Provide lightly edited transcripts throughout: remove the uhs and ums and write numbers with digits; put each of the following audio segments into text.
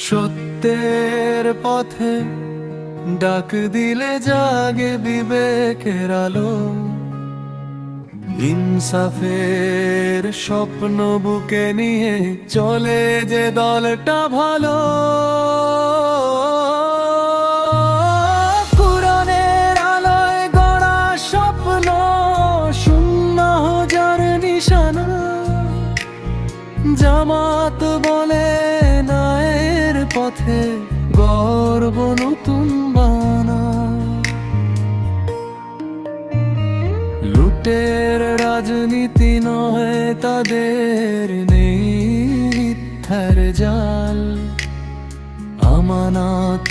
সত্যের পথে ডাক দিলে জাগে বিবেকের আলো, ইনসাফের স্বপ্ন বুকে নিয়ে চলে যে দলটা ভালো। কুরআনের আলোয় গড়া স্বপ্ন শূন্য হাজার নিশানা, জামাত বলে ন্যায়ের পথে গর্ব নতুন বানা। লুটের রাজনীতি নয় তাদের, নেই মিথ্যার জাল, আমানত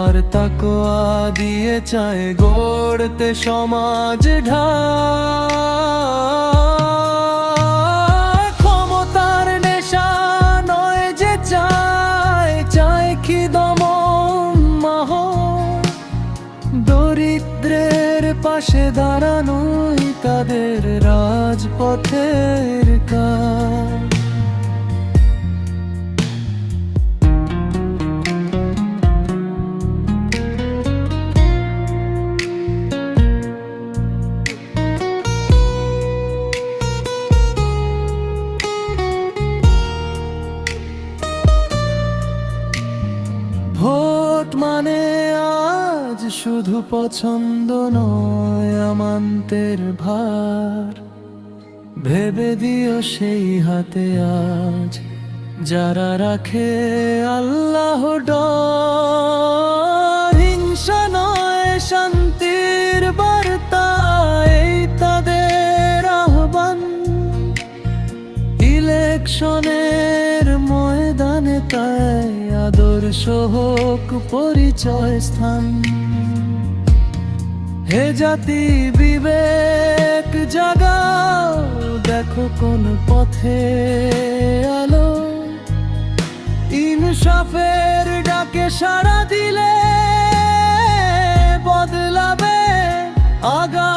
আর তাকওয়া দিয়ে চায় গড়তে সমাজ ঢাল। ক্ষমতার নেশা নয় যে চায়, চায় কি দমন মাহ, দরিদ্রের পাশে দাঁড়ানোই তাদের রাজপথের কাজ। ভোট মানে আজ শুধু পছন্দ নয়, আমান্তের ভার। ভেবে দিও সেই হাতে আজ যারা রাখে আল্লাহ ডর। হিংসা নয় শান্তির বার্তা, এই তাদের আহ্বান। ইলেকশনের ময়দানে তাই আদর্শ হোক পরিচয় স্থান। হে জাতি বিবেক জাগাও, দেখো কোন পথে আলো। ইনসাফের ডাকে সাড়া দিলে বদলাবে আগা